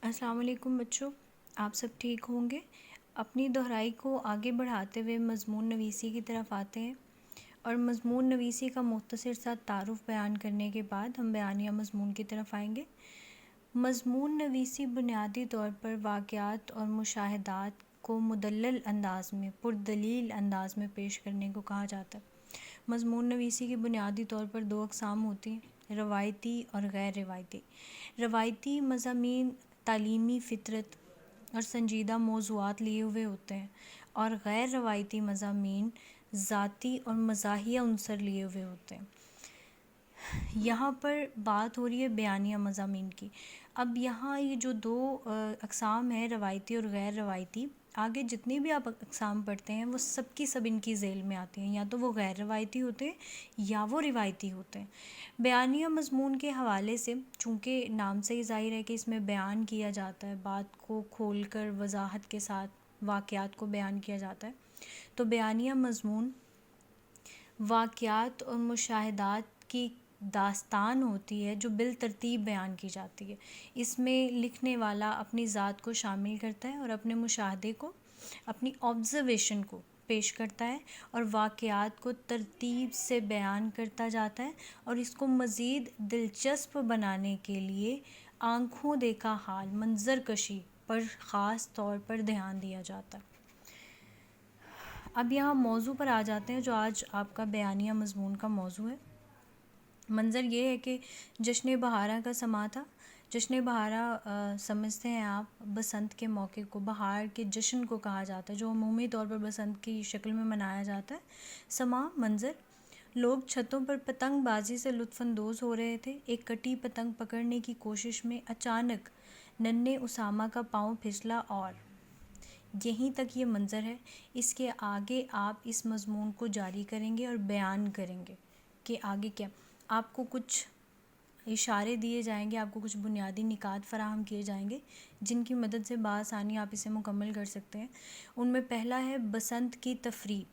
السلام علیکم بچوں، آپ سب ٹھیک ہوں گے؟ اپنی دہرائی کو آگے بڑھاتے ہوئے مضمون نویسی کی طرف آتے ہیں، اور مضمون نویسی کا مختصر سا تعارف بیان کرنے کے بعد ہم بیانیہ مضمون کی طرف آئیں گے۔ مضمون نویسی بنیادی طور پر واقعات اور مشاہدات کو مدلل انداز میں، پردلیل انداز میں پیش کرنے کو کہا جاتا ہے۔ مضمون نویسی کی بنیادی طور پر دو اقسام ہوتی ہیں، روایتی اور غیر روایتی۔ روایتی مضامین تعلیمی، فطرت اور سنجیدہ موضوعات لیے ہوئے ہوتے ہیں، اور غیر روایتی مضامین ذاتی اور مزاحیہ عنصر لیے ہوئے ہوتے ہیں۔ یہاں پر بات ہو رہی ہے بیانیہ مضامین کی۔ اب یہاں یہ جو دو اقسام ہیں، روایتی اور غیر روایتی، آگے جتنی بھی آپ اقسام پڑھتے ہیں وہ سب کی سب ان کی ذیل میں آتی ہیں، یا تو وہ غیر روایتی ہوتے ہیں یا وہ روایتی ہوتے ہیں۔ بیانیہ مضمون کے حوالے سے، چونکہ نام سے ہی ظاہر ہے کہ اس میں بیان کیا جاتا ہے، بات کو کھول کر وضاحت کے ساتھ واقعات کو بیان کیا جاتا ہے، تو بیانیہ مضمون واقعات اور مشاہدات کی داستان ہوتی ہے جو بالترتیب بیان کی جاتی ہے۔ اس میں لکھنے والا اپنی ذات کو شامل کرتا ہے اور اپنے مشاہدے کو، اپنی آبزرویشن کو پیش کرتا ہے، اور واقعات کو ترتیب سے بیان کرتا جاتا ہے، اور اس کو مزید دلچسپ بنانے کے لیے آنکھوں دیکھا حال، منظر کشی پر خاص طور پر دھیان دیا جاتا ہے۔ اب یہاں موضوع پر آ جاتے ہیں جو آج آپ کا بیانیہ مضمون کا موضوع ہے۔ منظر یہ ہے کہ جشن بہارا کا سماں تھا۔ جشن بہارا سمجھتے ہیں آپ بسنت کے موقع کو، بہار کے جشن کو کہا جاتا ہے، جو عمومی طور پر بسنت کی شکل میں منایا جاتا ہے۔ سماں، منظر، لوگ چھتوں پر پتنگ بازی سے لطف اندوز ہو رہے تھے۔ ایک کٹی پتنگ پکڑنے کی کوشش میں اچانک ننھے اسامہ کا پاؤں پھسلا، اور یہیں تک یہ منظر ہے۔ اس کے آگے آپ اس مضمون کو جاری کریں گے اور بیان کریں گے کہ آگے کیا۔ آپ کو کچھ اشارے دیے جائیں گے، آپ کو کچھ بنیادی نکات فراہم کیے جائیں گے جن کی مدد سے بآسانی آپ اسے مکمل کر سکتے ہیں۔ ان میں پہلا ہے بسنت کی تفریح۔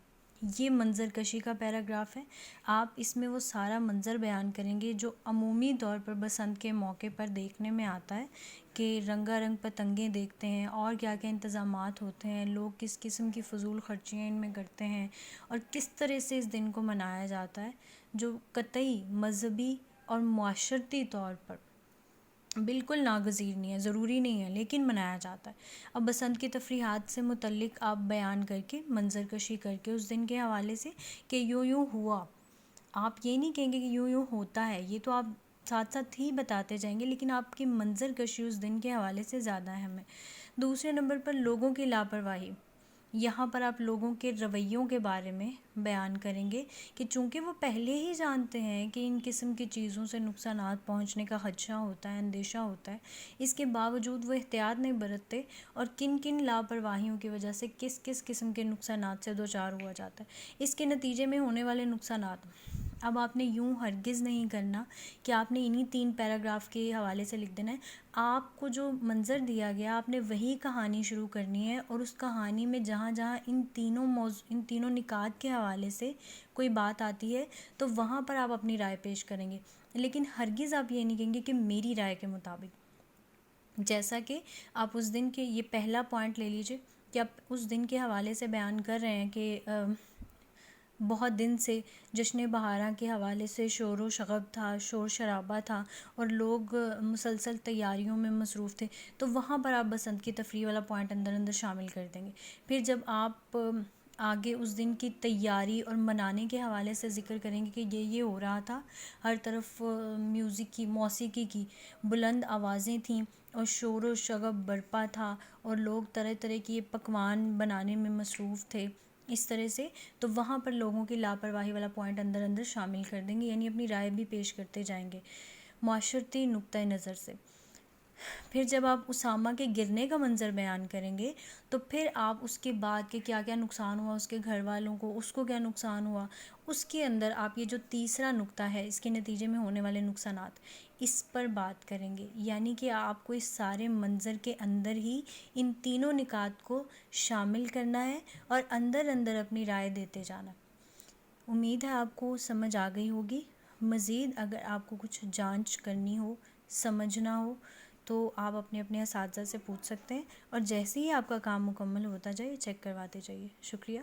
یہ منظر کشی کا پیراگراف ہے۔ آپ اس میں وہ سارا منظر بیان کریں گے جو عمومی طور پر بسنت کے موقع پر دیکھنے میں آتا ہے، کہ رنگا رنگ پتنگیں دیکھتے ہیں، اور کیا کیا انتظامات ہوتے ہیں، لوگ کس قسم کی فضول خرچیاں ان میں کرتے ہیں، اور کس طرح سے اس دن کو منایا جاتا ہے، جو قطعی مذہبی اور معاشرتی طور پر بالکل ناگزیر نہیں ہے، ضروری نہیں ہے، لیکن منایا جاتا ہے۔ اب بسنت کی تفریحات سے متعلق آپ بیان کر کے، منظر کشی کر کے اس دن کے حوالے سے کہ یوں یوں ہوا، آپ یہ نہیں کہیں گے کہ یوں یوں ہوتا ہے، یہ تو آپ ساتھ ساتھ ہی بتاتے جائیں گے، لیکن آپ کی منظر کشی اس دن کے حوالے سے زیادہ اہم ہے۔ دوسرے نمبر پر لوگوں کی لاپرواہی۔ یہاں پر آپ لوگوں کے رویوں کے بارے میں بیان کریں گے کہ چونکہ وہ پہلے ہی جانتے ہیں کہ ان قسم کی چیزوں سے نقصانات پہنچنے کا خدشہ ہوتا ہے، اندیشہ ہوتا ہے، اس کے باوجود وہ احتیاط نہیں برتتے، اور کن کن لاپرواہیوں کی وجہ سے کس کس قسم کے نقصانات سے دوچار ہوا جاتا ہے، اس کے نتیجے میں ہونے والے نقصانات۔ اب آپ نے یوں ہرگز نہیں کرنا کہ آپ نے انہی 3 پیراگراف کے حوالے سے لکھ دینا ہے۔ آپ کو جو منظر دیا گیا، آپ نے وہی کہانی شروع کرنی ہے، اور اس کہانی میں جہاں جہاں ان تینوں نکات کے حوالے سے کوئی بات آتی ہے تو وہاں پر آپ اپنی رائے پیش کریں گے، لیکن ہرگز آپ یہ نہیں کہیں گے کہ میری رائے کے مطابق۔ جیسا کہ آپ اس دن کے، یہ پہلا پوائنٹ لے لیجئے کہ آپ اس دن کے حوالے سے بیان کر رہے ہیں کہ بہت دن سے جشن بہارا کے حوالے سے شور و شغب تھا، شور شرابہ تھا، اور لوگ مسلسل تیاریوں میں مصروف تھے، تو وہاں پر آپ بسنت کی تفریح والا پوائنٹ اندر شامل کر دیں گے۔ پھر جب آپ آگے اس دن کی تیاری اور منانے کے حوالے سے ذکر کریں گے کہ یہ ہو رہا تھا، ہر طرف موسیقی کی بلند آوازیں تھیں، اور شور و شغب برپا تھا، اور لوگ طرح طرح کی پکوان بنانے میں مصروف تھے، اس طرح سے، تو وہاں پر لوگوں کی لاپرواہی والا پوائنٹ اندر شامل کر دیں گے، یعنی اپنی رائے بھی پیش کرتے جائیں گے معاشرتی نقطہ نظر سے۔ پھر جب آپ اسامہ کے گرنے کا منظر بیان کریں گے تو پھر آپ اس کے بعد کہ کیا کیا نقصان ہوا اس کے گھر والوں کو، اس کو کیا نقصان ہوا، اس کے اندر آپ یہ جو تیسرا نقطہ ہے، اس کے نتیجے میں ہونے والے نقصانات، اس پر بات کریں گے، یعنی کہ آپ کو اس سارے منظر کے اندر ہی ان تینوں نکات کو شامل کرنا ہے اور اندر اپنی رائے دیتے جانا۔ امید ہے آپ کو سمجھ آ گئی ہوگی۔ مزید اگر آپ کو کچھ جانچ کرنی ہو، سمجھنا ہو، تو آپ اپنے اپنے اساتذہ سے پوچھ سکتے ہیں، اور جیسے ہی آپ کا کام مکمل ہوتا جائے چیک کرواتے جائیے. شکریہ.